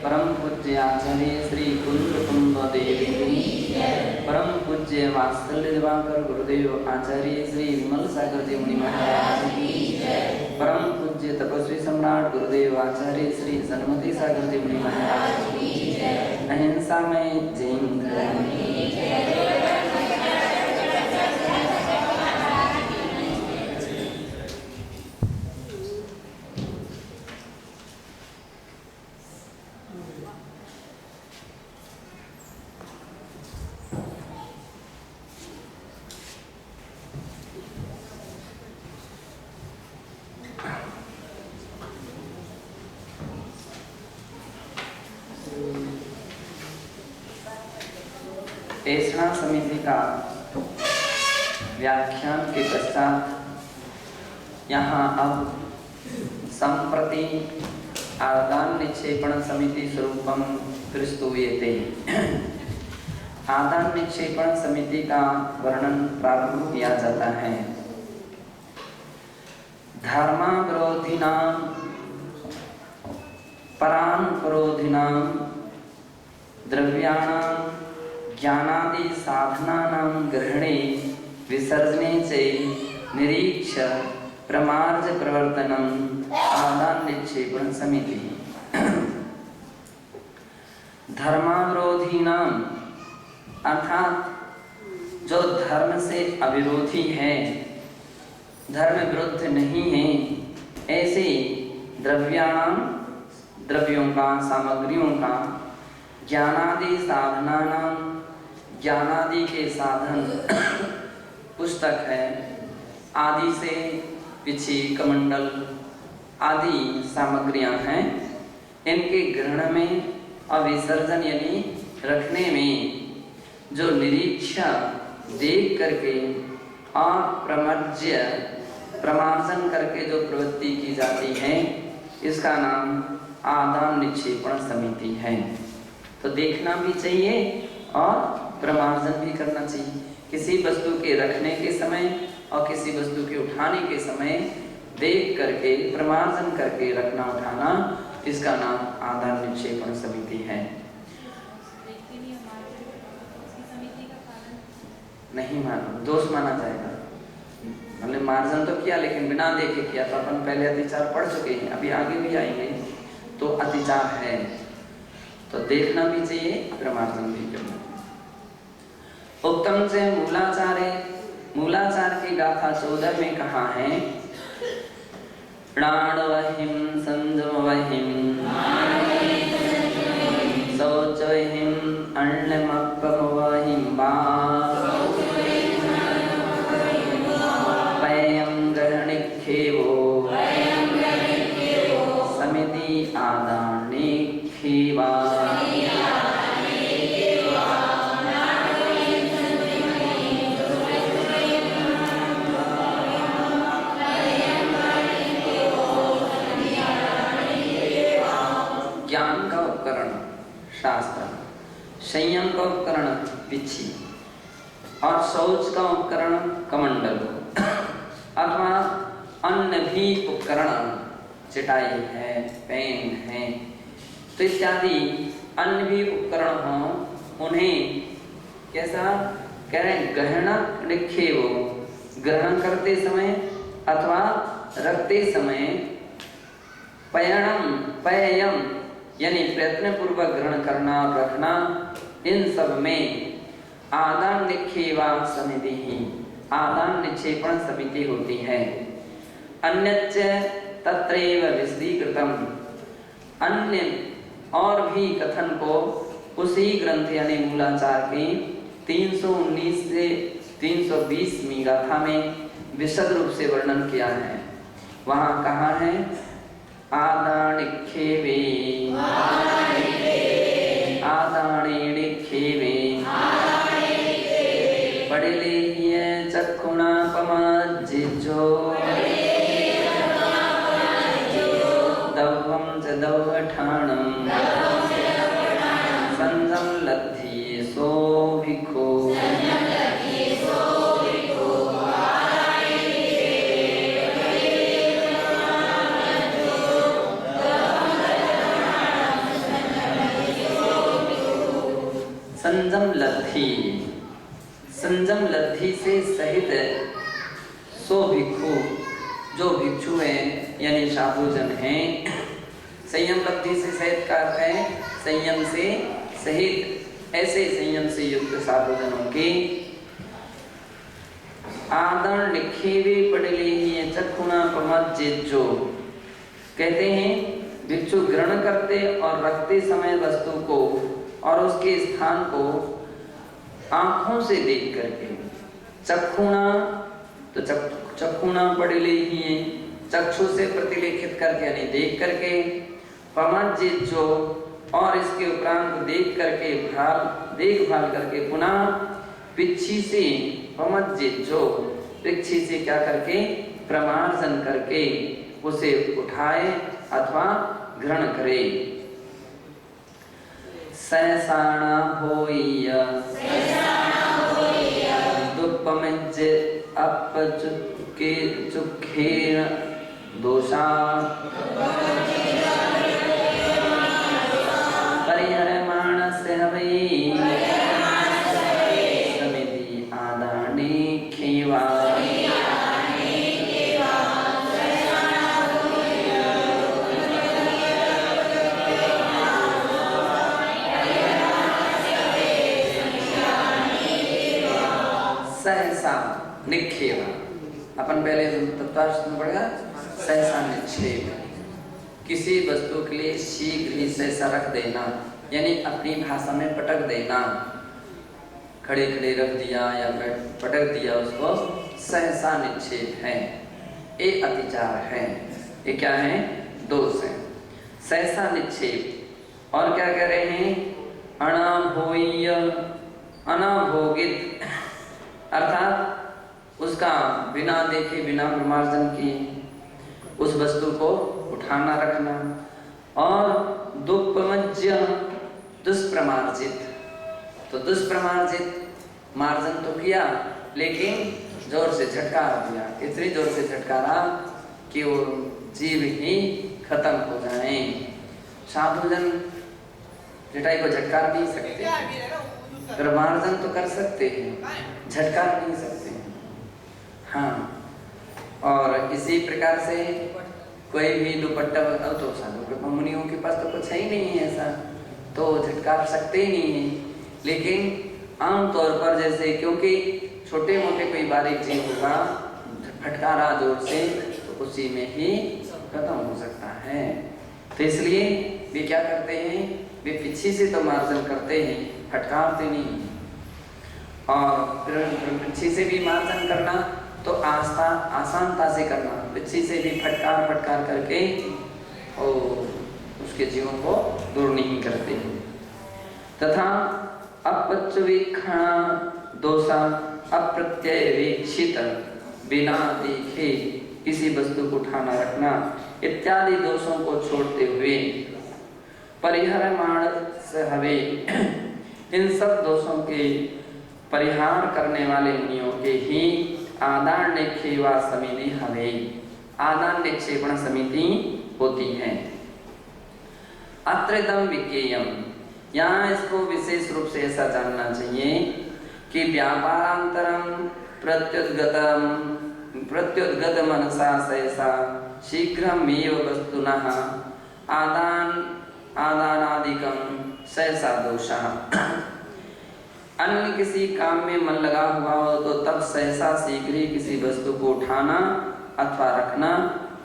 परम पूज्य आचार्य श्री कुंद देवी, परम पूज्य वात्सल्य दिवाकर गुरुदेव आचार्य श्री विमल सागर जी मुनि महाराज की, परम पूज्य तपस्वी सम्राट गुरुदेव आचार्य श्री सन्मति सागर जी मुनि महाराज की, अहिंसा में जय। ऐसा समिति का व्याख्यान के पश्चात यहाँ अब संप्रति आदान निक्षेपण समिति स्वरूपम प्रस्तुयते। आदान निक्षेपण समिति का वर्णन प्रारंभ किया जाता है। धर्मावरोधिनां परानुपरोधिनां द्रव्याणां ज्ञानादि साधनानां ग्रहणे विसर्जने च निरीक्ष प्रमार्ज प्रवर्तनम् आदान निक्षेपण समिति। धर्मावरोधिनां अर्थात जो धर्म से अविरोधी है, धर्म विरुद्ध नहीं है, ऐसे द्रव्याणां द्रव्यों का, सामग्रियों का, ज्ञानादि साधनानां ज्ञानादि के साधन पुस्तक है, आदि से पिछी कमंडल आदि सामग्रियां हैं, इनके ग्रहण में और विसर्जन यानी रखने में जो निरीक्षा देख करके और प्रमर्ज्य प्रमार्जन करके जो प्रवृत्ति की जाती है, इसका नाम आदान निक्षेपण समिति है। तो देखना भी चाहिए और प्रमार्जन भी करना चाहिए। किसी वस्तु के रखने के समय और किसी वस्तु के उठाने के समय देख करके प्रमार्जन करके रखना उठाना, इसका नाम आदान निक्षेपण समिति है। नहीं माना, दोष माना जाएगा। मतलब मार्जन तो किया लेकिन बिना देखे किया, तो अपन पहले अतिचार पढ़ चुके हैं, अभी आगे भी आएंगे तो अतिचार है, तो देखना भी चाहिए, प्रमार्जन भी करना। उत्तम से मूलाचार की गाथा 14 में कहा है, प्राणवहिं संजमवहिं शौचवहिं अन्नमप्पमवहिं वा पयं ग्रहणिक्षेपो समिति आदान निक्षेपा। ज्ञान का उपकरण शास्त्र, संयम का उपकरण पिछी और शौच का उपकरण कमंडल अथवा अन्य भी उपकरण, चटाई है, पेन है, तो इत्यादि अन्य भी उपकरण हों, उन्हें कैसा कह रहे हैं, ग्रहण निक्षेपो, ग्रहण करते समय अथवा रखते समय, पयम यानी प्रयत्न पूर्वक ग्रहण करना और रखना, इन सब में आदान निक्षेपा समिति ही आदान निक्षेपण समिति होती है। अन्यच्च तत्रैव विशदीकृतम, अन्य और भी कथन को उसी ग्रंथ यानी मूलाचार के 319 से 320वीं गाथा में विशद रूप से वर्णन किया है। वहाँ कहा है, आदान निक्षेपे आदाने निक्षेपे पड़िलेह्य चक्षुणा पमाज्जिजो दवं च दवठाणं संजं लब्धि सो भिक्खु। संजम लब्धि, संजम लब्धि से सहित सो भिक्षु, जो भिक्षु हैं यानी साधुजन हैं। संयम लब्धि से सहित का अर्थ है संयम से सहित, ऐसे संयम से युक्त साधुजनों के आदर निखेवे पड़ले ही चक्षुणा प्रमज्जिज्जो, कहते हैं भिक्षु ग्रहण करते और रखते समय वस्तु को और उसके स्थान को आंखों से देख करके, चक्षुणा तो चक्षुणा पड़ले ही है, चक्षु से प्रतिलेखित करके यानी देख करके, प्रमज्जिज्जो और इसके उपरांत देख करके देखभाल करके, पुनः पिच्छी से प्रमज्जिज्जो, पिच्छी से क्या करके प्रमार्जन करके उसे उठाए अथवा ग्रहण करे। सहसाणा होइय दुप्पमज्ज अपचुके चुखेर दोषा परिहरमाणस्य हवै समिति आदाने खेवा। सहसा निक्षेप, अपन पहले तत्वार्थ में पढ़ेगा सहसा निक्षेप, किसी वस्तु के लिए शीघ्र ही सहसा रख देना, यानी अपनी भाषा में पटक देना, खड़े खड़े रख दिया या पटक दिया, उसको सहसा निक्षेप है। ये अतिचार है, ये क्या है? दोष है, सहसा निक्षेप। और क्या कह रहे हैं? अनाभोय्य, अनाभोगित अर्थात उसका बिना देखे बिना प्रमार्जन किए उस वस्तु को उठाना रखना, और दुष्प्रमज्य दुष्प्रमार्जित, तो दुष्प्रमार्जित मार्जन तो किया लेकिन जोर से झटकार दिया, इतनी जोर से झटकारा कि वो जीव ही खत्म हो जाए। साधुजन जटाई को झटकार नहीं सकते, प्रमार्जन तो कर सकते हैं, झटकार नहीं सकते हैं। हाँ, और इसी प्रकार से कोई भी दुपट्टा बताओ तो साधु मुनियों के पास तो कुछ है ही नहीं है ऐसा, तो झटकार सकते ही नहीं है। लेकिन आमतौर पर जैसे क्योंकि छोटे मोटे कोई बारीक चीज होगा, फटकारा जोर से तो उसी में ही खत्म हो सकता है। तो इसलिए वे क्या करते हैं? वे पीछे से तो मार्जन करते हैं, फटकारते नहीं। और फिर पीछे से भी मार्जन करना तो आसानता से करना, पीछे से भी फटकार करके और उसके जीवन को दूर नहीं करते। तथा अपच्चवीक्षणा दोषा, अप्रत्यय वीक्षित, बिना देखे किसी वस्तु को उठाना रखना इत्यादि दोषों को छोड़ते हुए परिहरमाण हवे, इन सब दोषों के परिहार करने वाले मुनियों के ही आदान निक्षेपा समिति हवे, आदान निक्षेपण समिति होती है। अत्रेदम विज्ञेयम, यहाँ इसको विशेष रूप से ऐसा जानना चाहिए कि व्यापारांतरम प्रत्युद्गत मनसा सहसा शीघ्रमेव वस्तुनः आदानादिकं सहसा दोषः। अन्य किसी काम में मन लगा हुआ हो तो तब सहसा शीघ्र ही किसी वस्तु को उठाना अथवा रखना,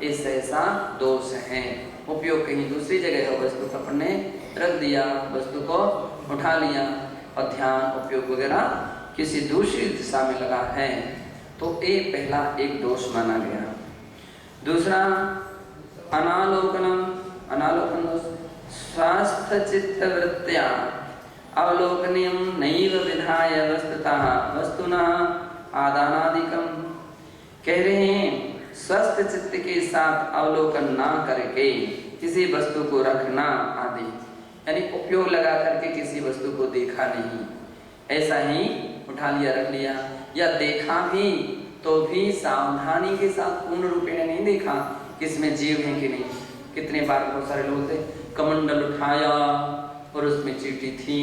ये सहसा दोष है। उपयोग कहीं दूसरी जगह हो, वस्तु को अपने रख दिया, वस्तु को उठा लिया और ध्यान उपयोग वगैरह किसी दूसरी दिशा में लगा है, तो ये पहला एक दोष माना गया। दूसरा अनालोकनम, अनालोकन दोष, स्वास्थ्य चित्त वृत्त्या अवलोकनीयम नैव विधाय वस्तुतः वस्तुना आदानादिकम, कह रहे हैं स्वस्थ चित्त के साथ अवलोकन ना करके किसी वस्तु को रखना आदि, यानी उपयोग लगा करके किसी वस्तु को देखा नहीं, ऐसा ही उठा लिया रख लिया, या देखा भी तो भी सावधानी के साथ पूर्ण रूपेण नहीं देखा किसमें जीव है कि नहीं। कितने बार बहुत सारे लोग थे कमंडल उठाया और उसमें चींटी थी,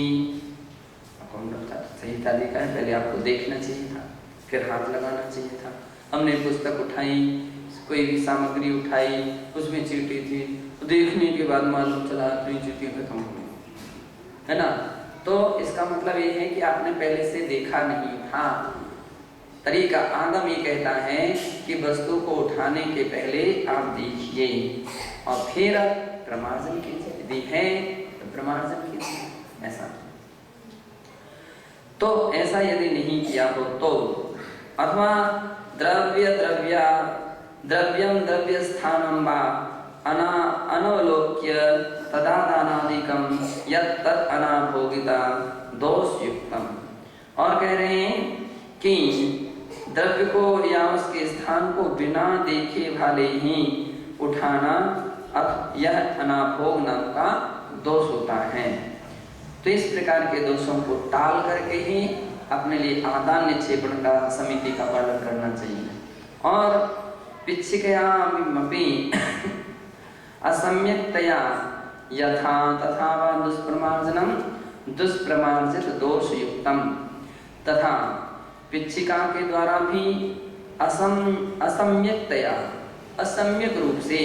कौन रखता? संहिता देखा है, पहले आपको देखना चाहिए था, फिर हाथ लगाना चाहिए था। हमने पुस्तक उठाई, कोई भी सामग्री उठाई, उसमें चींटी थी, तो देखने के बाद मालूम चला तो चींटियाँ खत्म हो गई, है ना। तो इसका मतलब ये है कि आपने पहले से देखा नहीं था। तरीका आदम ये कहता है कि वस्तु को उठाने के पहले आप देखिए और फिर प्रमार्जन कीजिए, यदि है तो प्रमार्जन कीजिए। ऐसा तो ऐसा यदि नहीं किया हो तो, अथवा द्रव्यम द्रव्य स्थानम वा अनवलोक्य तदादानादिकम यत् तत् अनाभोगिता दोषयुक्तम। और कह रहे हैं कि द्रव्य को या उसके स्थान को बिना देखे भाले ही उठाना यह अनाभोग नाम का दोष होता है। तो इस प्रकार के दोषों को टाल करके ही अपने लिए आदान निक्षेपण का समिति का पालन करना चाहिए। और पिच्छिकयामपि असम्यक्तया यथा तथा वा दुष्प्रमार्जनम दुष्प्रमार्जित दोषयुक्तम। तथा पिच्छिका के द्वारा भी असम्यक्तया असम्यक रूप से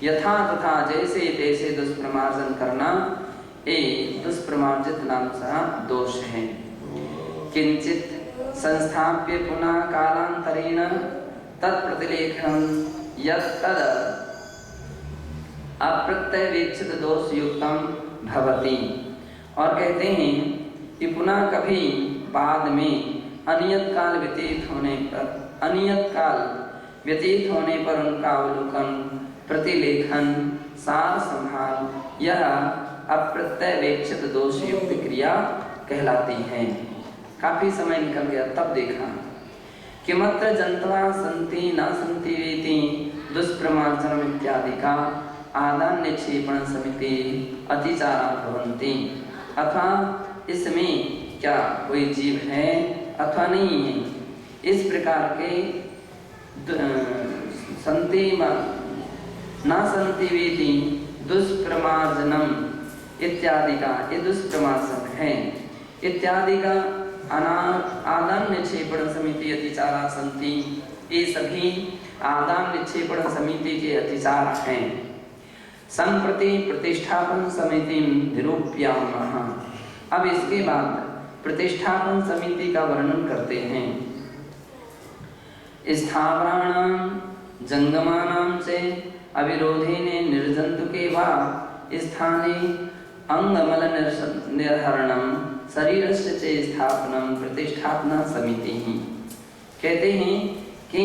यथा तथा जैसे तैसे दुष्प्रमार्जन करना ये दुष्प्रमार्जित नाम सा दोष है। किंचित संस्थाप्य पुनः कालांतरेण तत्प्रतिलेखनम यत्तद अप्रत्यवेक्षित दोष युक्तम भवति। और कहते हैं कि पुनः कभी बाद में अनियत काल व्यतीत होने पर उनका अवलोकन, प्रतिलेखन, सार संभाल यह अप्रत्यवेक्षित दोष युक्त क्रिया कहलाती है। काफी समय निकल गया तब देखा किमत्र जंतवा संति न संति वेति दुष्प्रमार्जनम इत्यादि का आदान निक्षेपण समिति अतिचारा भवन्ति। अथवा इसमें क्या कोई जीव है अथवा नहीं है, इस प्रकार के संति न संति वेति दुष्प्रमार्जनम इत्यादि का, ये दुष्प्रमार्जन है इत्यादि का आदान निक्षेपण समिति अतिचारा संति, ये सभी आदान निक्षेपण समिति के अतिचार हैं। संप्रति प्रतिष्ठापन समिति निरूप्यामः। अब इसके बाद प्रतिष्ठापन समिति का वर्णन करते हैं। स्थावराणां जंगमानां च अविरोधेने निर्जन्तुके वा स्थाने अंगमल निर्हरणम शरीरस्य च स्थापनम प्रतिष्ठापना समिति ही। कहते हैं कि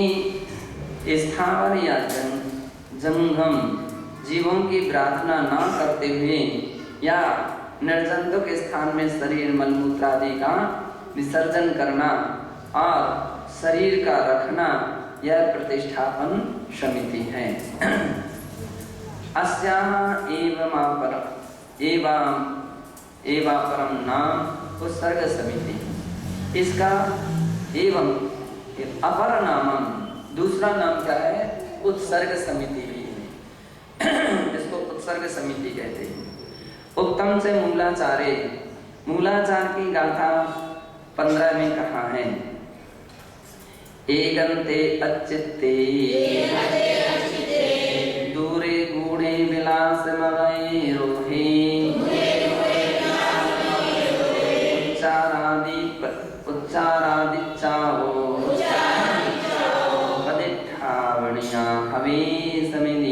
स्थावर या जंगम जीवों की प्रार्थना न करते हुए या निर्जंतुक स्थान में शरीर मलमूत्र आदि का विसर्जन करना और शरीर का रखना यह प्रतिष्ठापन समिति है। अस्याः एवापरम नाम उत्सर्ग समिति। इसका एवं अपर नामम दूसरा नाम क्या है? उत्सर्ग समिति भी है। इसको उत्सर्ग समिति कहते हैं। उत्तम से मूलाचारे, मूलाचार की गाथा 15 में कहा है एकंते अच्चित्ते दूरे गूढ़े विलास मवैरोहे उच्चारादिच्चावो पदिठावणिया हवे समिति।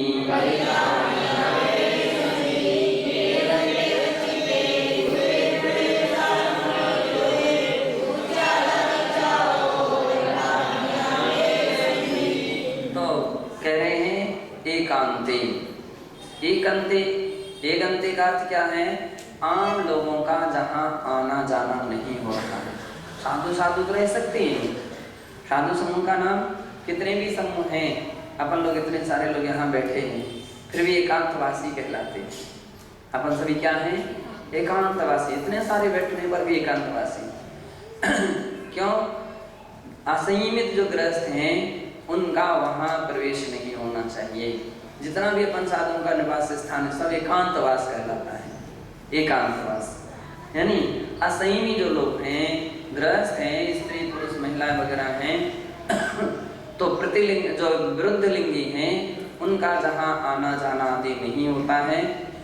एकांते का अर्थ क्या है? आम लोगों का जहाँ आना जाना नहीं हो रहा है। साधु साधु तो रह सकते हैं। साधु समूह का नाम कितने भी समूह हैं, अपन लोग इतने सारे लोग यहाँ बैठे हैं, फिर भी एकांतवासी कहलाते हैं। अपन सभी क्या हैं? एकांतवासी। इतने सारे बैठने पर भी एकांतवासी। क्यों? असंयमित जो गृहस्थ हैं उनका वहाँ प्रवेश नहीं होना चाहिए। जितना भी अपन साधुओं का निवास स्थान है सब एकांतवास कहलाता है। एकांतवास यानी असंयमी जो लोग हैं, गृहस्थ हैं, स्त्री पुरुष महिलाएं वगैरह हैं, तो प्रतिलिंग जो विरुद्ध लिंगी हैं उनका जहाँ आना जाना आदि नहीं होता है,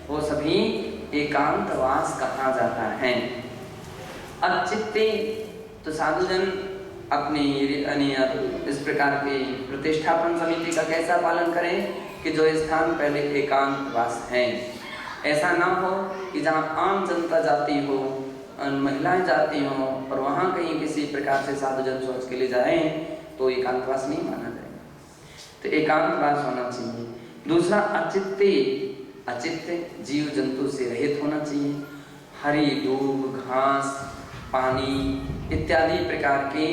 वो सभी एकांतवास कहा जाता है। अचित्ते तो साधुजन अपनी इस प्रकार की प्रतिष्ठापन समिति का कैसा पालन करें कि जो स्थान पहले एकांतवास है, ऐसा ना हो कि जहाँ आम जनता जाती हो, महिलाएं जाती हो और वहाँ कहीं किसी प्रकार से साधुजन सोच के लिए जाएं तो एकांतवास नहीं माना जाएगा। तो एकांतवास होना चाहिए। दूसरा अचित्ते, अचित्ते जीव जंतु से रहित होना चाहिए। हरी दूब, घास, पानी इत्यादि प्रकार की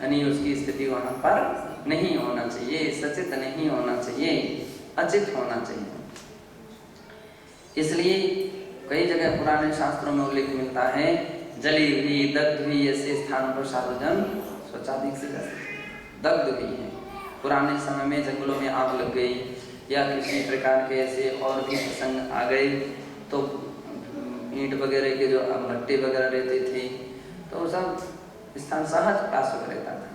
यानी उसकी स्थिति वहाँ पर नहीं होना चाहिए, सचित नहीं होना चाहिए, अचित होना चाहिए। इसलिए कई जगह पुराने शास्त्रों में उल्लेख मिलता है, जली हुई, दग्ध हुई ऐसे स्थान पर साधुजन शौचादिक से दग्ध हुई है। पुराने समय में जंगलों में आग लग गई या किसी प्रकार के ऐसे और भी प्रसंग आ गए तो ईंट वगैरह के जो भट्टे वगैरह रहते थे तो सब स्थान सहज पास रहता था,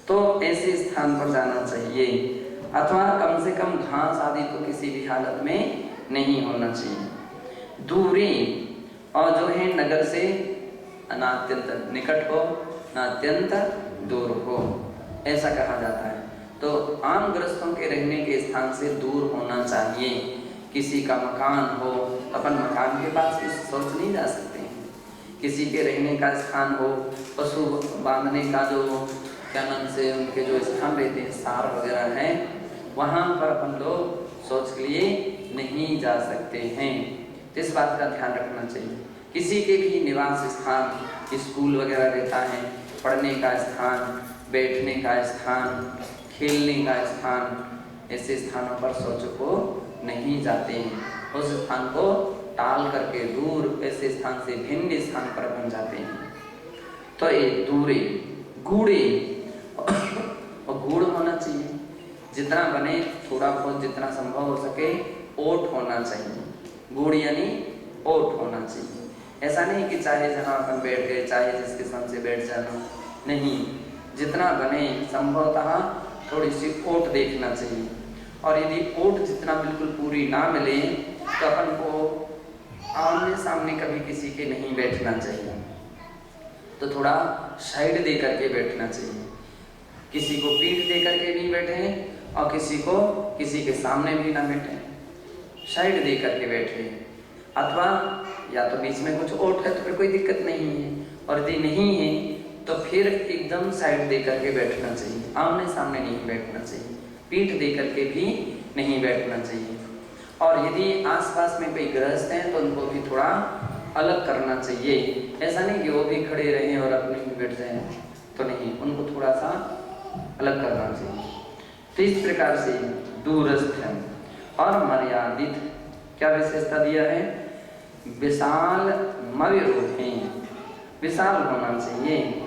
तो ऐसे स्थान पर जाना चाहिए। अथवा कम से कम घास आदि तो किसी भी हालत में नहीं होना चाहिए। दूरी और जो है नगर से न अत्यंत निकट हो न अत्यंत दूर हो, ऐसा कहा जाता है। तो आम गृहस्थों के रहने के स्थान से दूर होना चाहिए। किसी का मकान हो, अपन मकान के पास शौच नहीं जा सकते हैं। किसी के रहने का स्थान हो, पशु बांधने का जो क्या नाम से उनके जो स्थान रहते हैं, सार वगैरह हैं, वहाँ पर अपन लोग शौच के लिए नहीं जा सकते हैं। तो इस बात का ध्यान रखना चाहिए। किसी के भी निवास स्थान, स्कूल वगैरह रहता है, पढ़ने का स्थान, बैठने का स्थान, खेलने का स्थान, ऐसे स्थानों पर शौच को नहीं जाते हैं। उस स्थान को टाल करके दूर ऐसे स्थान से भिन्न स्थान पर बन जाते हैं। तो ये दूरे, गूढ़े और गूढ़ होना चाहिए। जितना बने थोड़ा बहुत जितना संभव हो सके ओट होना चाहिए। गूढ़ यानी ओट होना चाहिए। ऐसा नहीं कि चाहे जहाँ अपन बैठ गए चाहे जिसके सामने से बैठ जाना, नहीं, जितना बने संभवतः थोड़ी सी ओट देखना चाहिए। और यदि ओट जितना बिल्कुल पूरी ना मिले तो अपन को आमने सामने कभी किसी के नहीं बैठना चाहिए, तो थोड़ा साइड दे करके बैठना चाहिए। किसी को पीठ दे करके नहीं बैठे और किसी को किसी के सामने भी ना बैठे, साइड दे करके बैठे। अथवा या तो बीच में कुछ ओट है तो फिर कोई दिक्कत नहीं है, और यदि नहीं है तो फिर एकदम साइड दे करके बैठना चाहिए। आमने सामने नहीं बैठना चाहिए, पीठ दे करके भी नहीं बैठना चाहिए। और यदि आसपास में कोई गृहस्थ हैं तो उनको भी थोड़ा अलग करना चाहिए। ऐसा नहीं कि वो भी खड़े रहें और अपने भी बैठ जाएं, तो नहीं, उनको थोड़ा सा अलग करना चाहिए। तो इस प्रकार से दूरस्थ और मर्यादित क्या विशेषता दिया है? विशाल मविरोधे, विशाल होना चाहिए।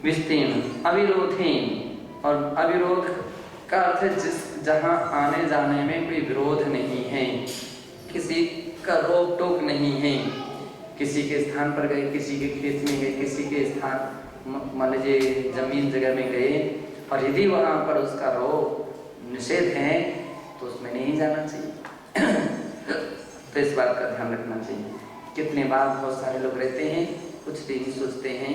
विस्तीर्ण, अविरोधहीन, और अविरोध का अर्थ है जिस जहाँ आने जाने में कोई विरोध नहीं है, किसी का रोक टोक नहीं है। किसी के स्थान पर गए, किसी के खेत में गए, किसी के स्थान मान लीजिए जमीन जगह में गए और यदि वहाँ पर उसका रोक निषेध है तो उसमें नहीं जाना चाहिए। तो इस बात का ध्यान रखना चाहिए। कितने बार बहुत सारे लोग रहते हैं, कुछ भी नहीं सोचते हैं,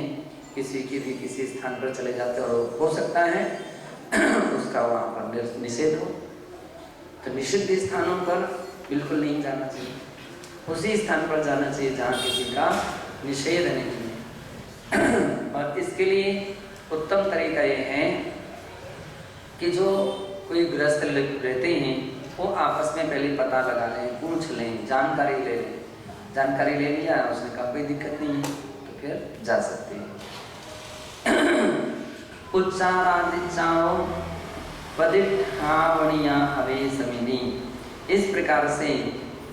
किसी की भी किसी स्थान पर चले जाते हैं और हो सकता है उसका वहाँ पर निषेध हो, तो निषिद्ध स्थानों पर बिल्कुल नहीं जाना चाहिए। उसी स्थान पर जाना चाहिए जहाँ किसी का निषेध नहीं है। और इसके लिए उत्तम तरीका ये है कि जो कोई गृहस्थ रहते हैं वो आपस में पहले पता लगा लें, पूछ लें, जानकारी ले लें। जानकारी ले लिया, उसने कहा कोई दिक्कत नहीं है तो फिर जा सकते हैं। उच्चारादिचाओ पदिठावणिया हवे समिधि, इस प्रकार से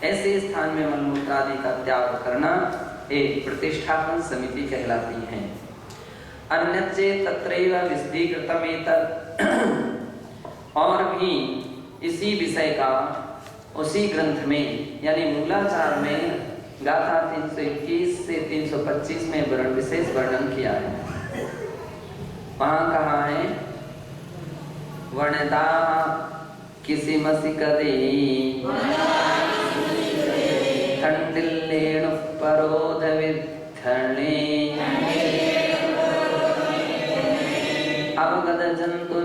ऐसे स्थान में मलमूत्र आदि का त्याग करना एक प्रतिष्ठापन समिति कहलाती है। अन्यच्चे तत्रैव विशदीकृतमेतत्, और भी इसी विषय का उसी ग्रंथ में यानी मूलाचार में गाथा 321 से 325 में वर्ण विशेष वर्णन किया है। वहां कहा है वर्णता किसी मसी कदे ठंडिल्लेण परोध विद्धर्णे अवगत जंतु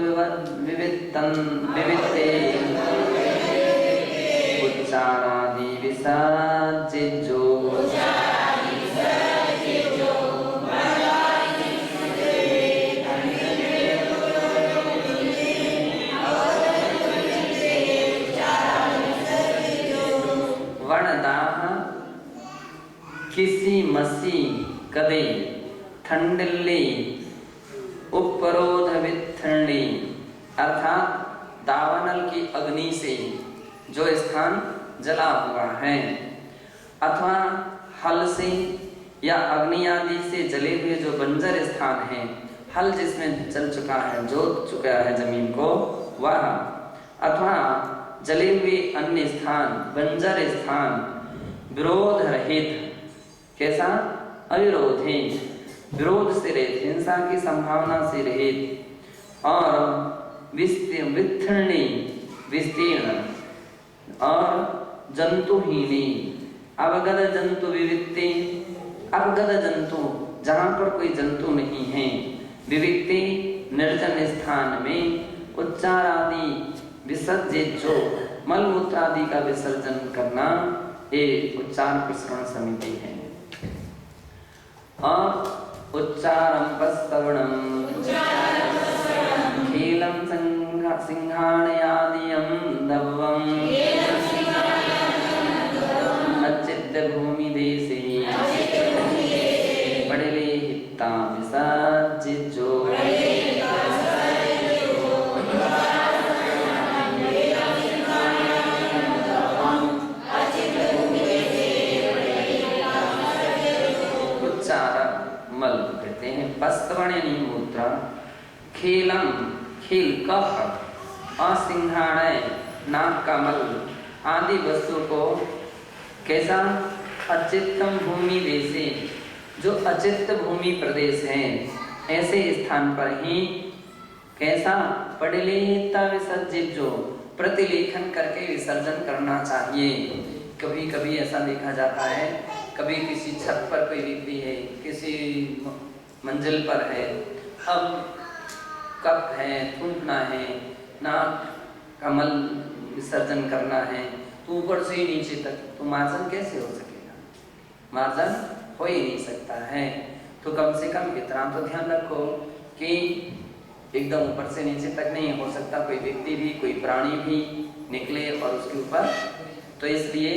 विवित्ते उच्चारादि विसर्जिजो वर्णदाः किसी मसी कदे ठंडिल्ले उपरोध वित्थर्णी अर्थात दावानल की अग्नि से जो स्थान जला हुआ है अथवा हल से या अग्नि आदि से जले हुए जो बंजर स्थान है, हल जिसमें जल चुका है, जोत चुका है जमीन को, वह अथवा जले हुए अन्य स्थान, बंजर स्थान विरोध रहित, कैसा अविरोधी, विरोध से रहित, हिंसा की संभावना से रहित और विस्तीर्ण और जंतुहीनी अवगत जंतु विविक्ति, अवगत जंतु जहाँ पर कोई जंतु नहीं है, विविक्ति निर्जन स्थान में उच्चार आदि विसर्जित जो मलमूत्र आदि का विसर्जन करना एक उच्चार प्रसरण समिति है। और उच्चारम पस्तवणम खेलम सिंहाणयादियम दवम अचित्य भूमि देशे पड़ले हिता विसर्जिजो मल कहते हैं। पस्तवणी मूत्र खेलम, खेल कफ असिंहाणय नाक का मल आदि वस्तु को कैसा अचित्तम भूमि देशे, जो अचित्त भूमि प्रदेश है ऐसे स्थान पर ही कैसा पड़लेता विसर्जित जो प्रतिलेखन करके विसर्जन करना चाहिए। कभी कभी ऐसा देखा जाता है, कभी किसी छत पर कोई व्यक्ति है, किसी मंजिल पर है, अब कप है, थूकना है, नाक का मल विसर्जन करना है, तो ऊपर से ही नीचे तक, तो मार्जन कैसे हो सकेगा? मार्जन हो ही नहीं सकता है। तो कम से कम इतना तो ध्यान रखो कि एकदम ऊपर से नीचे तक नहीं हो सकता, कोई व्यक्ति भी, कोई प्राणी भी निकले और उसके ऊपर, तो इसलिए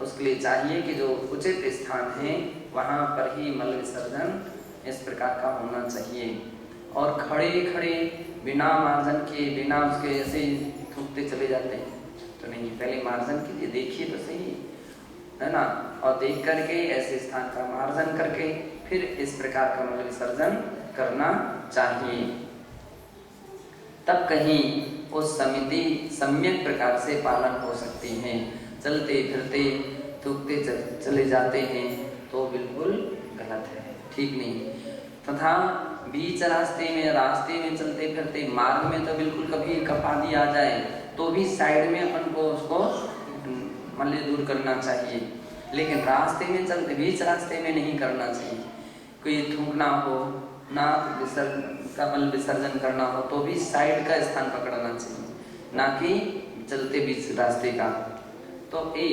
उसके लिए चाहिए कि जो उचित स्थान है वहाँ पर ही मल विसर्जन इस प्रकार का होना चाहिए। और खड़े खड़े बिना मार्जन के, बिना उसके ऐसे थूकते चले जाते हैं तो नहीं, पहले मार्जन कीजिए, देखिए तो सही है ना, और देख करके ऐसे स्थान का मार्जन करके फिर इस प्रकार का मल विसर्जन करना चाहिए। तब कहीं उस समिति सम्यक प्रकार से पालन हो सकती है। चलते फिरते थूकते चले जाते हैं तो बिल्कुल गलत है, ठीक नहीं। तथा बीच रास्ते में चलते फिरते मार्ग में तो बिल्कुल कभी कपादी आ जाए तो भी साइड में अपन को उसको मल दूर करना चाहिए, लेकिन रास्ते में चलते बीच रास्ते में नहीं करना चाहिए। कोई थूकना हो, नाक का मल विसर्जन करना हो तो भी साइड का स्थान पकड़ना चाहिए, ना कि चलते बीच रास्ते का। तो ये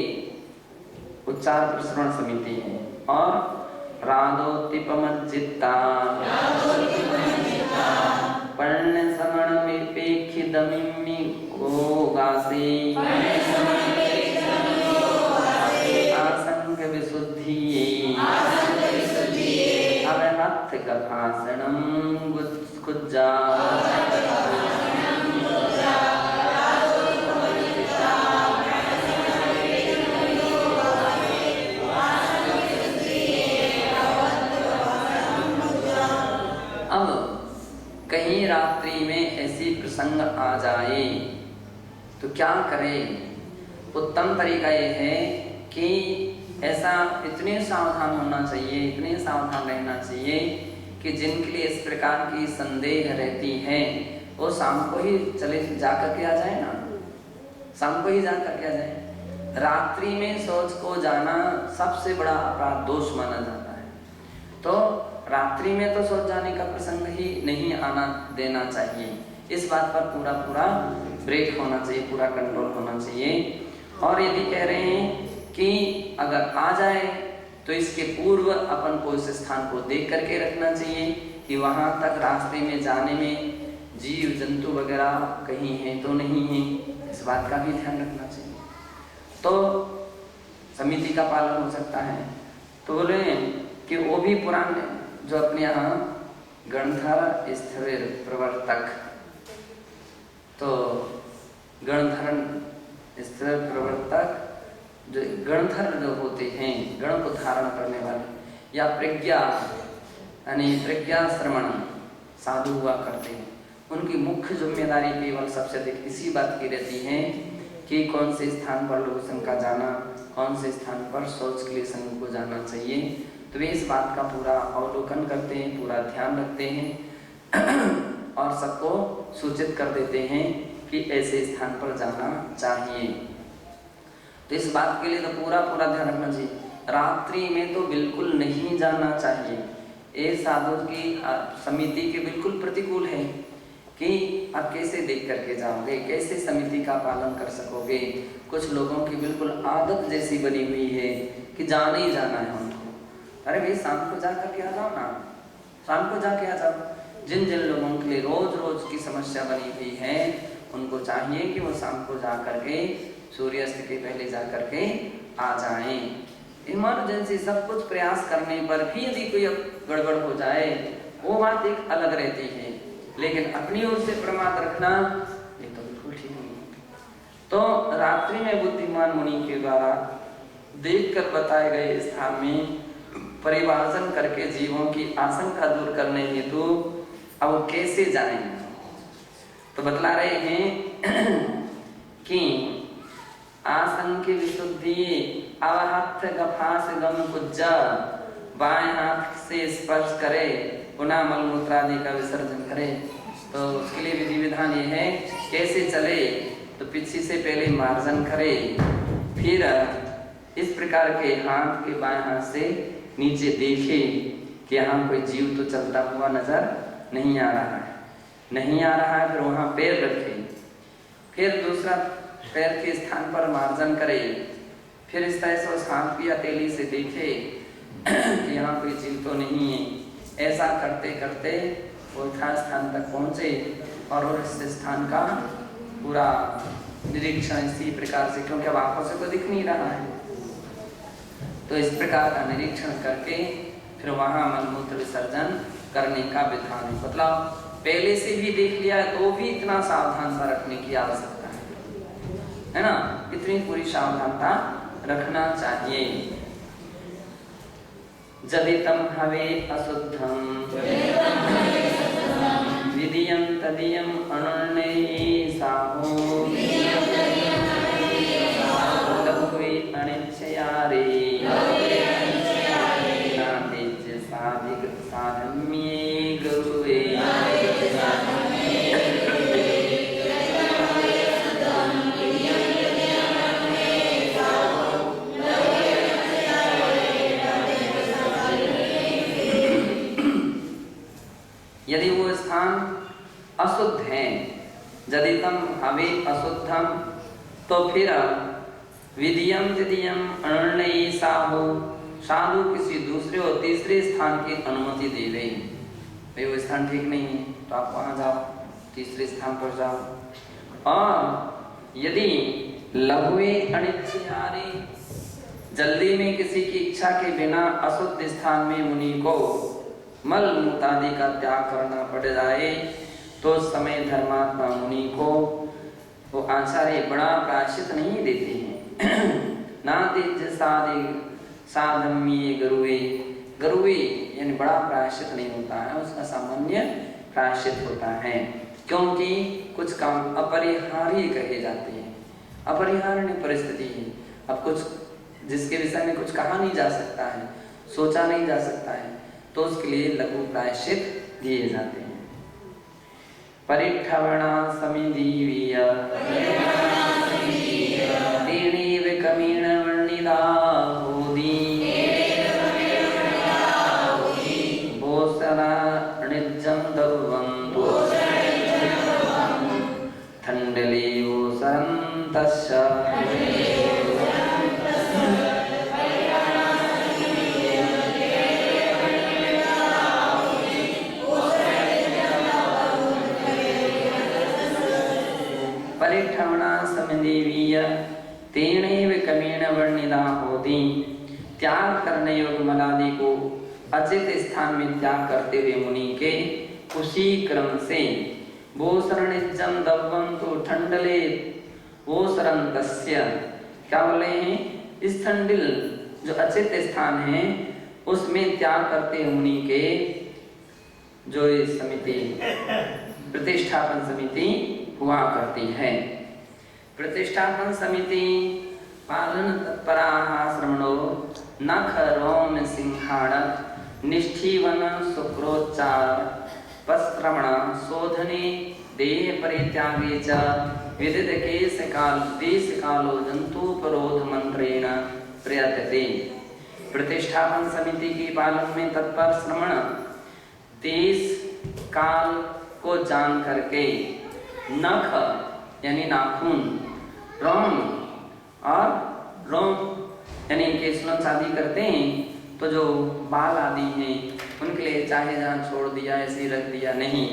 उच्चार प्रसरण समिति है। और रादोत्तिपमज्जित्ता पर्ण समण विपेक्षिदमिम्मि गोगासे आसंग विशुद्धिये अवहत् कथासनं कुज्जा कहीं रात्रि में ऐसी प्रसंग आ जाए तो क्या करें? उत्तम तरीका ये है कि ऐसा इतने सावधान होना चाहिए, इतने सावधान रहना चाहिए कि जिनके लिए इस प्रकार की संदेह रहती है वो शाम को ही चले जाकर के आ जाए ना, शाम को ही जाकर के आ जाए। रात्रि में शौच को जाना सबसे बड़ा अपराध, दोष माना जाता है। तो रात्रि में तो शौच जाने का प्रसंग ही नहीं आना देना चाहिए। इस बात पर पूरा पूरा ब्रेक होना चाहिए, पूरा कंट्रोल होना चाहिए। और यदि कह रहे हैं कि अगर आ जाए तो इसके पूर्व अपन को इस स्थान को देख करके रखना चाहिए कि वहाँ तक रास्ते में जाने में जीव जंतु वगैरह कहीं हैं तो नहीं है, इस बात का भी ध्यान रखना चाहिए। तो समिति का पालन हो सकता है। तो बोले कि वो भी पुराण जो अपने यहाँ गणधर स्थिर प्रवर्तक, तो गणधर स्थिर प्रवर्तक जो गणधर जो होते हैं, गण को धारण करने वाले, या प्रज्ञा यानी प्रज्ञा श्रवण साधु हुआ करते हैं, उनकी मुख्य जिम्मेदारी केवल सबसे अधिक इसी बात की रहती है कि कौन से स्थान पर लघु संघ का जाना, कौन से स्थान पर शौच के लिए संघ को जाना चाहिए। तो वे इस बात का पूरा अवलोकन करते हैं, पूरा ध्यान रखते हैं और सबको सूचित कर देते हैं कि ऐसे स्थान पर जाना चाहिए। तो इस बात के लिए तो पूरा पूरा ध्यान रखना चाहिए। रात्रि में तो बिल्कुल नहीं जाना चाहिए। ये साधु की समिति के बिल्कुल प्रतिकूल है कि आप कैसे देख करके जाओगे, कैसे समिति का पालन कर सकोगे। कुछ लोगों की बिल्कुल आदत जैसी बनी हुई है कि जाना ही जाना है उनको। अरे भाई शाम को जा करके आ जाओ ना, शाम को जाके आ जाओ। जिन जिन लोगों के लिए रोज रोज की समस्या बनी हुई है उनको चाहिए कि वो शाम को जा करके सूर्यास्त के पहले जा करके आ जाएं। इमरजेंसी सब कुछ प्रयास करने पर भी यदि कोई गड़बड़ हो जाए वो बात एक अलग रहती है, लेकिन अपनी ओर से प्रमाद रखना ये तो बिल्कुल ठीक नहीं। तो रात्रि में बुद्धिमान मुनि के द्वारा देखकर बताए गए स्थान में परिवार्जन करके जीवों की आशंका दूर करने हेतु अब कैसे जाएं, तो बतला रहे हैं कि आसन की विशुद्धि अवहत गफास गम कुज्जा, बाएं हाथ से स्पर्श करे, पुनः मलमूत्र आदि का विसर्जन करे। तो उसके लिए विधि विधान ये है कैसे चले, तो पीछे से पहले मार्जन करे, फिर इस प्रकार के हाथ के बाएं हाथ से नीचे देखे कि यहाँ कोई जीव तो चलता हुआ नजर नहीं आ रहा है, नहीं आ रहा है। फिर वहाँ पैर रखे, फिर दूसरा पैर के स्थान पर मार्जन करे, फिर इस तरह से उस हाथ की हथेली से देखे कि यहाँ कोई जीव तो नहीं है। ऐसा करते करते वो स्थान तक पहुँचे और उस स्थान का पूरा निरीक्षण इसी प्रकार से, क्योंकि अब आंखों से तो दिख नहीं रहा है, तो इस प्रकार का निरीक्षण करके फिर वहाँ मलमूत्र विसर्जन करने का विधान है। मतलब पहले से भी देख लिया तो भी इतना सावधानता रखने की आवश्यकता है ना, इतनी पूरी सावधानता रखना चाहिए। जदितम हवे अशुद्धम विधियम तदियम अनन्ये साहो लघुवे अनिच्छयारे नातेज साधिक साधम्ये गुरुवे। यदि वो स्थान अशुद्ध है, जदितम हवे अशुद्धम, तो फिर विधियम तदियम अनन्ये साहो, साधु किसी दूसरे और तीसरे स्थान की अनुमति दे रही। भाई वो स्थान ठीक नहीं है तो आप वहाँ जाओ, तीसरे स्थान पर जाओ। और यदि लघुवे अनिच्छयारे, जल्दी में किसी की इच्छा के बिना अशुद्ध स्थान में मुनि को मल मूत्र आदि का त्याग करना पड़ जाए तो उस समय धर्मात्मा मुनि को वो आचार्य बड़ा प्रायश्चित नहीं देते हैं। ना तेज साधम्ये गुरुवे, गुरुवे यानी बड़ा प्रायश्चित नहीं होता है, उसका सामान्य प्रायश्चित होता है, क्योंकि कुछ काम अपरिहार्य कहे जाते हैं। अपरिहार्य परिस्थिति है। अब कुछ जिसके विषय में कुछ कहा नहीं जा सकता है, सोचा नहीं जा सकता है, तो उसके लिए लघु प्रायश्चित दिए जाते हैं। परिठवणा समिदीवीय तेनेव कमीण वर्णिदा होदी बोसरा निजं दवंतु थंडले बोसरंतस्य परिठवणा समिदीवीय तेनैव कमीण वर्णिदा होती। त्याग करने योग्य मलादि को अचित स्थान में त्याग करते हुए मुनि के उसी क्रम से बोसरणिजं दवंतु ठंडले बोसरंतस्य, क्या बोले हैं, इस ठंडिल जो अचित स्थान है उसमें त्याग करते मुनि के जो इस समिति प्रतिष्ठापन समिति हुआ करती है। प्रतिष्ठापन समिति पालन तत्पराः श्रमणो नख रोम सिंहाड़क निष्ठीवन शुक्रोच्चार पश्रवण शोधने देह परित्यागे च विदित केश काल देश कालो जंतुपरोध मंत्रेण प्रयतते। प्रतिष्ठापन समिति के पालन में तत्पर श्रमण देश काल को जान करके नख यानी नाखून, रोम और रोम यानी केशवन शादी करते हैं तो जो बाल आदि हैं उनके लिए चाहे जहाँ छोड़ दिया ऐसे ही रख दिया नहीं,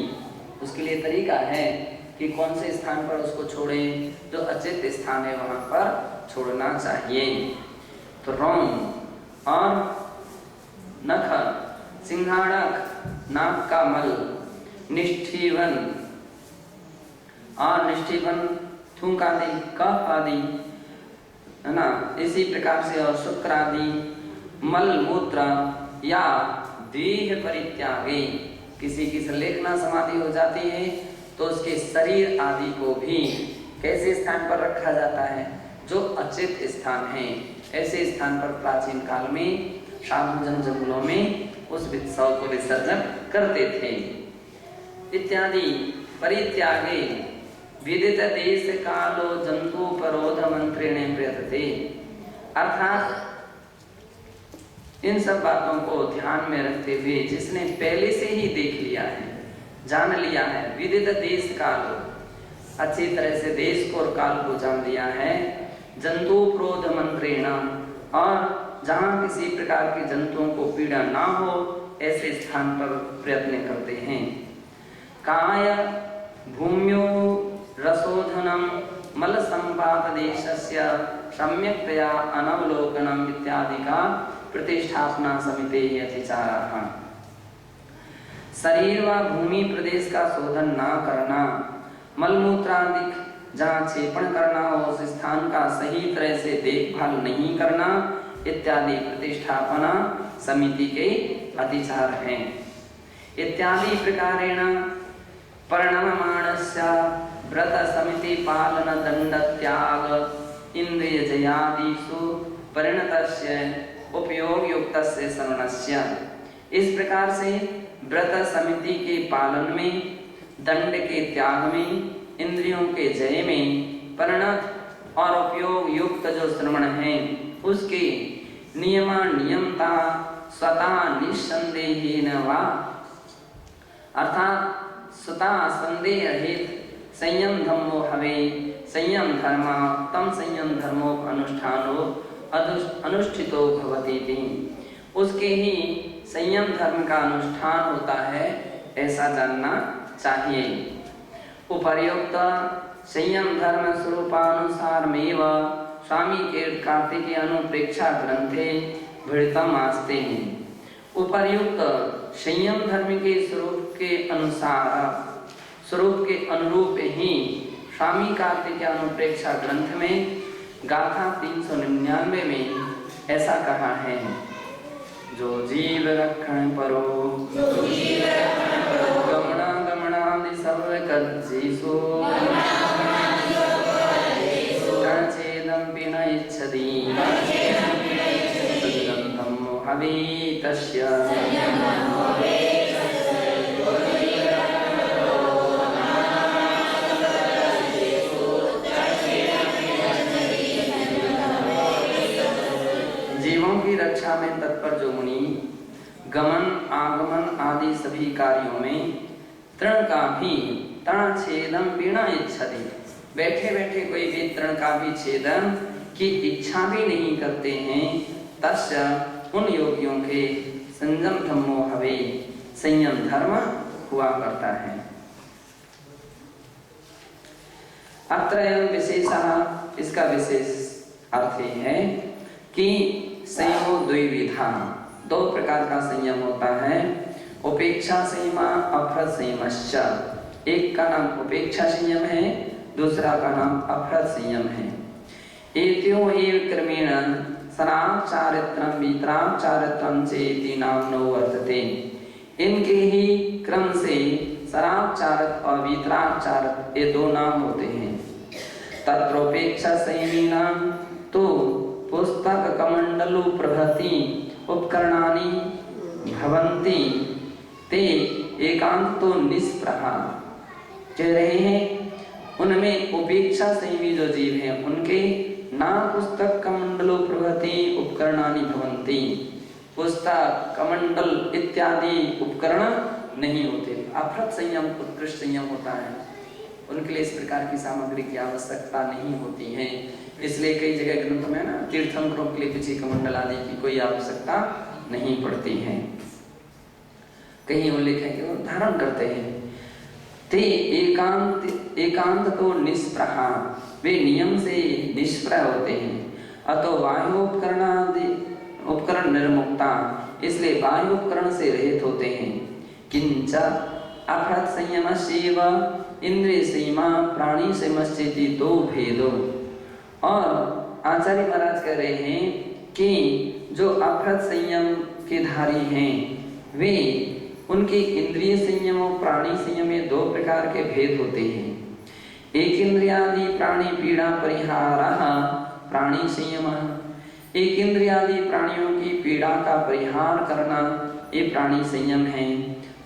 उसके लिए तरीका है कि कौन से स्थान पर उसको छोड़ें, जो अचित स्थान है वहाँ पर छोड़ना चाहिए। तो रोम और नख, सिंहाड़क नाक का मल, निष्ठीवन और निष्ठीवन थूक आदि, कफ आदि है ना, इसी प्रकार से और शुक्र आदि मल मूत्र या देह परित्यागे, किसी की संलेखना समाधि हो जाती है तो उसके शरीर आदि को भी कैसे स्थान पर रखा जाता है, जो अचित स्थान है। ऐसे स्थान पर प्राचीन काल में साधु जन जंगलों में उस शव को विसर्जन करते थे। इत्यादि परित्यागे विदित देश कालो जंतु परोध मंत्रेण प्रयतते, अर्थात इन सब बातों को ध्यान में रखते हुए जिसने पहले से ही देख लिया है, जान लिया है, विदित देश काल, अच्छी तरह से देश को और काल को जान लिया है, जंतु प्रोध मंत्रेण, और जहाँ किसी प्रकार के जंतुओं को पीड़ा ना हो ऐसे स्थान पर प्रयत्न करते हैं। काय भूम्यो रसोधनम मल संपाददेशस्य सम्यक्तया अनवलोकनम इत्यादि का प्रतिष्ठापना समिति अतिचारः। शरीर व भूमि प्रदेश का शोधन ना करना, मलमूत्रादि जहाँ छेपण करना हो उस स्थान का सही तरह से देखभाल नहीं करना इत्यादि प्रतिष्ठापना समिति के अतिचार हैं। इत्यादि प्रकारेण परिणममाणस्य व्रत समिति पालन दंड त्याग इंद्रिय जयादिषु परिणतस्य उपयोग युक्तस्य श्रवणस्य। इस प्रकार से व्रत समिति के पालन में, दंड के त्याग में, इंद्रियों के जय में, परिणत और उपयोग युक्त जो श्रवण है उसके नियमा नियमता स्वतः निस्संदेहेन वा, अर्थात स्वतः संदेह रहित संयम धर्मो हवे, संयम धर्म तम संयम धर्मो अनुष्ठानो अनुष्ठितो भवति थी, उसके ही संयम धर्म का अनुष्ठान होता है ऐसा जानना चाहिए। उपर्युक्त संयम धर्म स्वरूपानुसारमेव स्वामी के कार्तिकेय अनुप्रेक्षा ग्रंथे भृतम आस्ते हैं। उपर्युक्त संयम धर्म के स्वरूप के अनुसार, स्वरूप के अनुरूप ही स्वामी कार्तिकेय अनुप्रेक्षा ग्रंथ में गाथा 399 में ऐसा कहा है, जो जीव रक्षण परो गमना गमनादि सर्व कज्जीसु छेदम पिन इच्छति भवे तस्य जीवों की रक्षा में तत्पर जो मुनि गमन आगमन आदि सभी कार्यों में तृण का भी तृणच्छेदम बिना इच्छति, बैठे बैठे कोई भी तृण का भी छेदन की इच्छा भी नहीं करते हैं, तस्य उन योगियों के संयम धम्मो हवे, संयम धर्म हुआ करता है। अत्रयं विशेषः, इसका विशेष अर्थ है कि संयमो द्विविधा, दो प्रकार का संयम होता है। उपेक्षा संयम अभ्रत संयमश्च, एक का नाम उपेक्षा संयम है, दूसरा का नाम अभ्रत संयम है। एत्यो एव क्रमेण सनाचारित्रं वीतराचारित्रं चेति नाम्नो वर्तते, इनके ही क्रम से सनाचारित और वीतराचारित ये दो नाम होते हैं। तत्रोपेक्षा संयमिनां तो पुस्तक कमंडलु प्रभृति उपकरणानि भवन्ति ते एकांतो निष्प्रहा, कह रहे हैं उनमें उपेक्षा संयमी जो जीव हैं उनके ना पुस्तक कमंडलो प्रभृति उपकरणानि भवन्ति, पुस्तक कमंडल इत्यादि उपकरण नहीं होते। अभ्रत संयम उत्कृष्ट संयम होता है, उनके लिए इस प्रकार की सामग्री की आवश्यकता नहीं होती है। इसलिए कई जगह ग्रंथ में ना तीर्थंकरों के लिए पीछे कमंडल आदि की कोई आवश्यकता नहीं पड़ती है। कहीं उल्लेख है कि वो धारण करते हैं। ते एकांत तो निष्प्रहा, वे नियम से निष्प्रह होते हैं। अतो वायु उपकरण निर्मुक्ता, इसलिए वायु उपकरण से रहित होते हैं। किंच अभ्रत संयमस्यैव इंद्रिय संयमा प्राणी संयमश्चेति दो भेदो, और आचार्य महाराज कह रहे हैं कि जो अभ्रत संयम के धारी हैं वे उनके इंद्रिय संयम और प्राणी संयम में दो प्रकार के भेद होते हैं। एक इंद्रियादि प्राणी पीड़ा परिहारः प्राणी संयम, एक इंद्रियादि प्राणियों की पीड़ा का परिहार करना ये प्राणी संयम है।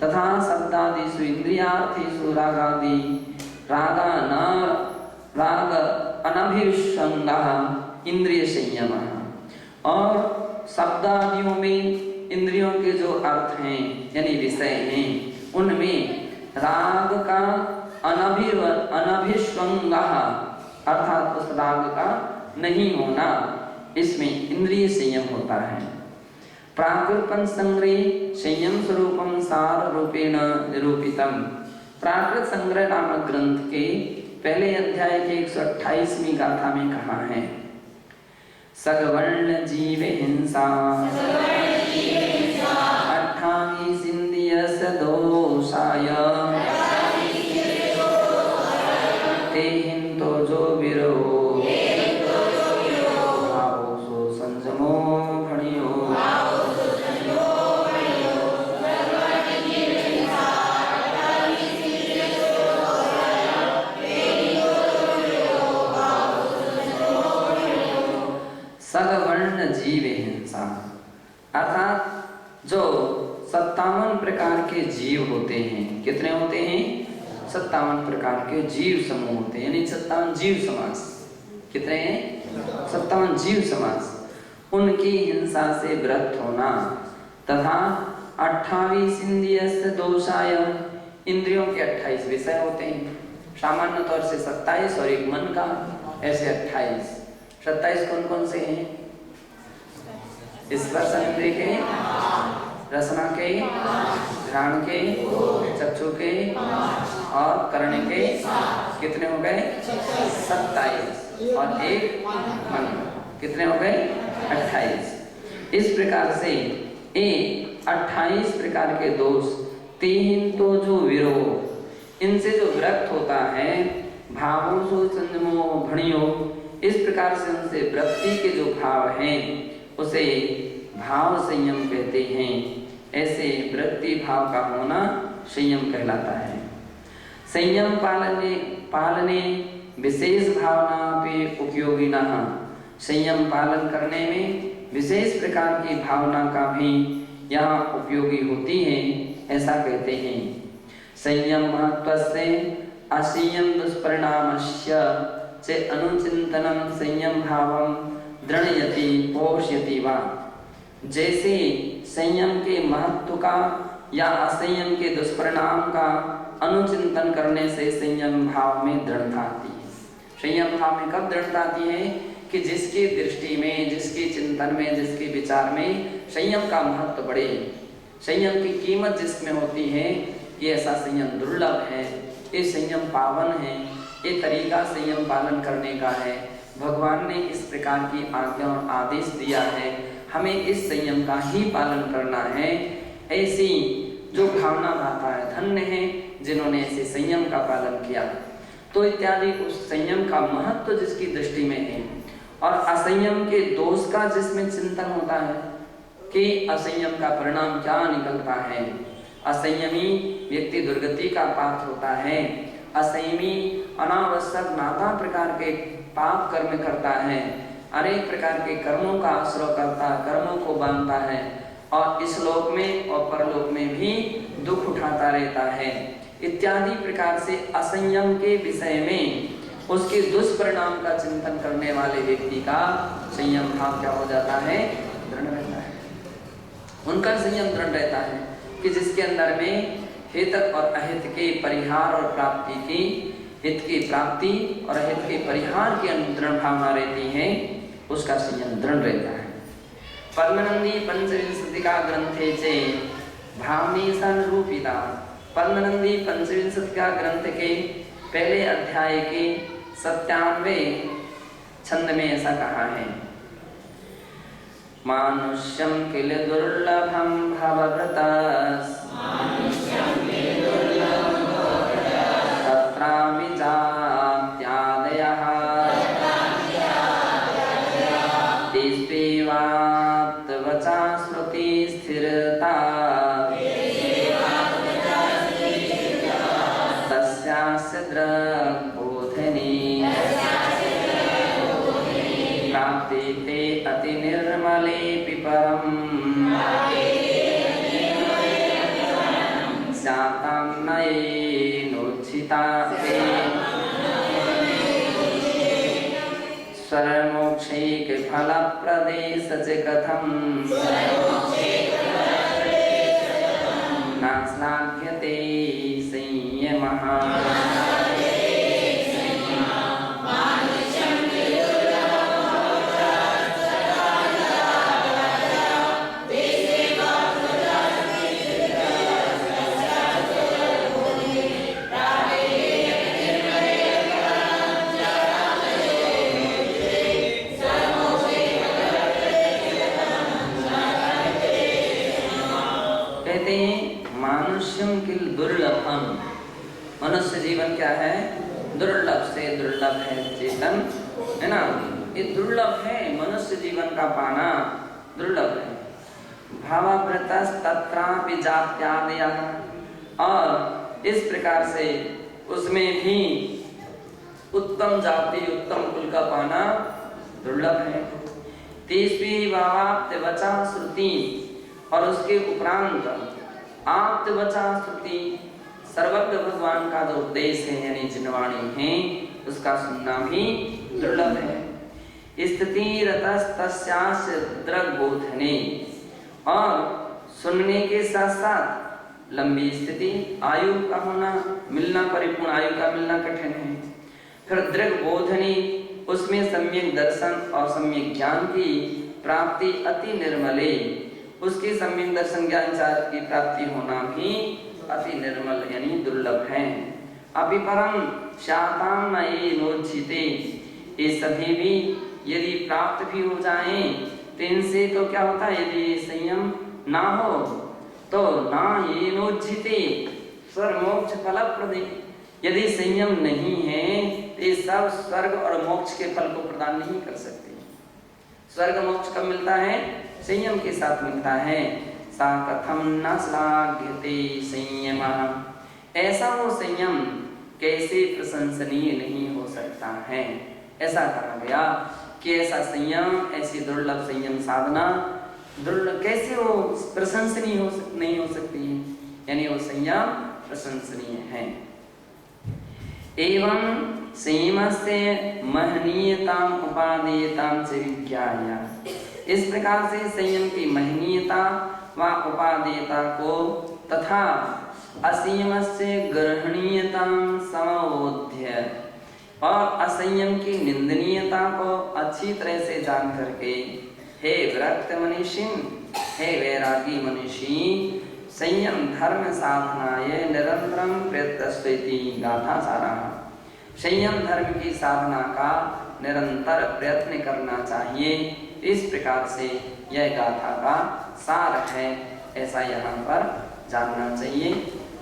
तथा शब्दादिषु इंद्रियार्थेषु रागादि राग अनभिसंगः इंद्रिय संयम, और शब्दादियों में इंद्रियों के जो अर्थ हैं यानी विषय हैं उनमें राग का अनभिसंगः अर्थात उस राग का नहीं होना, इसमें इंद्रिय संयम होता है। प्राकृतपन संग्रह संयम स्वरूपम सार रूपेण निरूपितम, प्राकृत संग्रह नामक ग्रंथ के पहले अध्याय के 128वीं गाथा में कहा है, सगवर्ण जीव हिंसा अट्ठांगी सिंधियस दोषाय ते हिंतो जो विरो भावो सो संजमो भणियो। सगवर्ण जीव हिंसा अर्थात जो 57 प्रकार के जीव होते हैं, कितने होते हैं? 57 प्रकार के जीव समूह होते हैं, यानी 57 जीव समास। कितने हैं? 57 जीव समास। उनकी हिंसा से व्रत होना तथा 28 इंद्रियस्य दोषाय, इंद्रियों के 28 विषय होते हैं, सामान्य तौर से 27 और एक मन का, ऐसे 28। 27 कौन कौन से हैं? स्पर्श इंद्रिय के, रसना के, घ्राण के, चक्षु के और कर्ण के, कितने हो गए? 27 और एक मन, कितने हो गए? 28। इस प्रकार से ये 28 प्रकार के दोष, तीन तो जो विरोह, इनसे जो विरक्त होता है, भावों सो संयमो भणियो, इस प्रकार से उनसे वृत्ति के जो भाव हैं उसे भाव संयम कहते हैं। ऐसे वृत्ति भाव का होना संयम कहलाता है। संयम पालने विशेष भावना पे उपयोगिनः, संयम पालन करने में विशेष प्रकार की भावना का भी यहाँ उपयोगी होती है, ऐसा कहते हैं। संयम महत्वस्य असंयम दुष्परिणामस्य च अनुचिंतनम संयम भावम दृढ़यति पोषयति वा। जैसे संयम के महत्व का या असंयम के दुष्परिणाम का अनुचिंतन करने से संयम भाव में दृढ़ता आती है। संयम भाव में कब दृढ़ता आती है कि जिसकी दृष्टि में, जिसके चिंतन में, जिसके विचार में संयम का महत्व बढ़े, संयम की कीमत जिसमें होती है, ये ऐसा संयम दुर्लभ है, ये संयम पावन है, ये तरीका संयम पालन करने का है। भगवान ने इस प्रकार की आज्ञा और आदेश दिया है, हमें इस संयम का ही पालन करना है। ऐसी जो भावना भाता है, धन्य है जिन्होंने ऐसे संयम का पालन किया। तो इत्यादि उस संयम का महत्व जिसकी दृष्टि में है और असंयम के दोष का जिसमें चिंतन होता है कि असंयम का परिणाम क्या निकलता है, असंयमी व्यक्ति दुर्गति का पात्र होता है, असंयमी अनावश्यक नाना प्रकार के पाप कर्म करता है, अनेक प्रकार के कर्मों का आश्रय करता, कर्मों को बांधता है और इस लोक में और परलोक में भी दुख उठाता रहता है। इत्यादि प्रकार से असंयम के विषय में उसके दुष्परिणाम का चिंतन करने वाले व्यक्ति का संयम भाव क्या हो जाता है, दृढ़ रहता है। उनका संयम दृढ़ रहता है कि जिसके अंदर में हित और अहित के परिहार और प्राप्ति की, हित की प्राप्ति और अहित के परिहार की दृढ़ भावना रहती है, उसका संयम दृढ़ रहता है। पद्मनंदी पंचविंशतिका ग्रंथे चे भावनी संरूपिता। पद्मनंदी पंचविंशतिका ग्रंथ के पहले अध्याय के 97वें छंद में ऐसा कहा है, मानुष्यम किल दुर्लभम भवभृतस् तत्रापि जात्यादयः तेष्वेवाप्तवचा श्रुति स्थिरता तस्यास्य दृग्बोधने प्राप्ते ते अति निर्मलेऽपि परम् स्यातां नयेनोज्झिता ते स्वरमोक्षैकफलप्रदे स च कथं न श्लाघ्यते संयमः। मानुष्यम किल दुर्लभम, मनुष्य जीवन क्या है, दुर्लभ से दुर्लभ है चेतन, है ना, ये दुर्लभ है, मनुष्य जीवन का पाना दुर्लभ है। भावाभृतस् तत्रापि जात्यादयः, और इस प्रकार से उसमें भी उत्तम जाति उत्तम कुल का पाना दुर्लभ है। तेष्वेवाप्त वचा श्रुति, और उसके उपरांत आप्त वचा श्रुति, सर्वज्ञ भगवान का जो उपदेश है यानी जिनवाणी है, उसका सुनना भी दुर्लभ है। स्थिति रतस्तस्यास्य दृग्बोधने, और सुनने के साथ साथ लंबी स्थिति, आयु का होना, मिलना, परिपूर्ण आयु का मिलना कठिन है। फिर दृग्बोधने, उसमें सम्यक दर्शन और सम्यक ज्ञान की प्राप्ति अति निर्मले, उसकी सम्यक दर्शन ज्ञान की प्राप्ति होना भी अति निर्मल यानी दुर्लभ है। अभी परम शाताम नयेनोज्झिते, ये सभी भी यदि प्राप्त भी हो जाएं तो इनसे तो क्या होता है, यदि संयम ना हो तो ना येनोज्झिते स्वर्ग मोक्ष फलप्रदे, यदि संयम नहीं है तो ये सब स्वर्ग और मोक्ष के फल को प्रदान नहीं कर सकते। स्वर्ग मोक्ष कब मिलता है, संयम के साथ मिलता है। सा कथम न श्लाघ्यते संयमः, ऐसा वो संयम कैसे प्रशंसनीय नहीं हो सकता है। ऐसा कहा गया कि ऐसा संयम, ऐसी दुर्लभ संयम साधना दुर्लभ कैसे वो प्रशंसनीय नहीं हो सकती है, यानी वो संयम प्रशंसनीय है। एवं संयमस्य महनीयताम उपादेयताम च विज्ञाय, इस प्रकार से संयम की महनीयता व उपादेयता को तथा असंयमस्य ग्रहणीयताम समबोध्य और असंयम की निंदनीयता को अच्छी तरह से जान करके, हे विरक्त मनीषिन, हे वैरागी मनीषी, संयम धर्म साधनाय निरंतरम प्रयत्नस्वेति गाथा सारा। संयम धर्म की साधना का निरंतर प्रयत्न करना चाहिए, इस प्रकार से यह गाथा का सार है, ऐसा यहाँ पर जानना चाहिए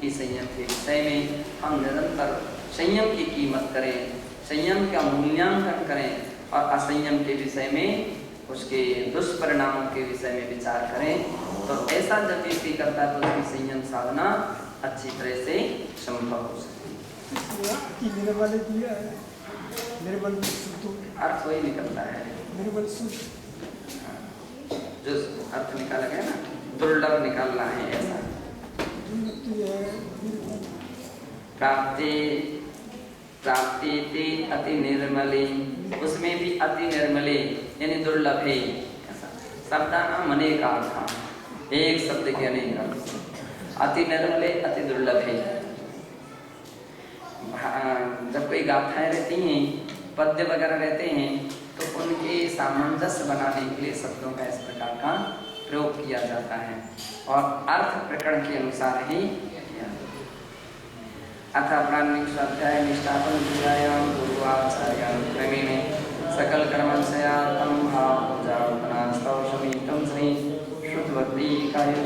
कि संयम के विषय में हम निरंतर संयम की कीमत करें, संयम का मूल्यांकन करें और असंयम के विषय में उसके दुष्परिणामों के विषय में विचार करें। तो ऐसा जब व्यक्ति करता है तो उसकी संयम साधना अच्छी तरह से संभव हो सकती है। निर्बल दिया है, निर्बल अर्थ वही निकलता है, निर्बल जो अर्थ निकाला गया ना, दुर्लभ निकालना है ऐसा। प्राप्ति प्राप्ति अति निर्मले, उसमें भी अति निर्मले यानी दुर्लभ है ऐसा। शब्दानाम अनेक अर्थ, एक शब्द के अनेक अर्थ। अति निर्मले अति दुर्लभ है। जब कोई गाथाएं रहती हैं, पद्य वगैरह रहते हैं, तो उनके सामंजस्य बनाने के लिए शब्दों का इस प्रकार का प्रयोग किया जाता है और अर्थ प्रकरण के अनुसार ही किया। अथ प्राणिक स्वाध्याय निष्ठापन क्रियायाम पूर्वाचार्यां क्रमेण सकल कर्मस्यार्थं भाव पूजा उपनास्तव समीतम श्री शुद्धवती कार्य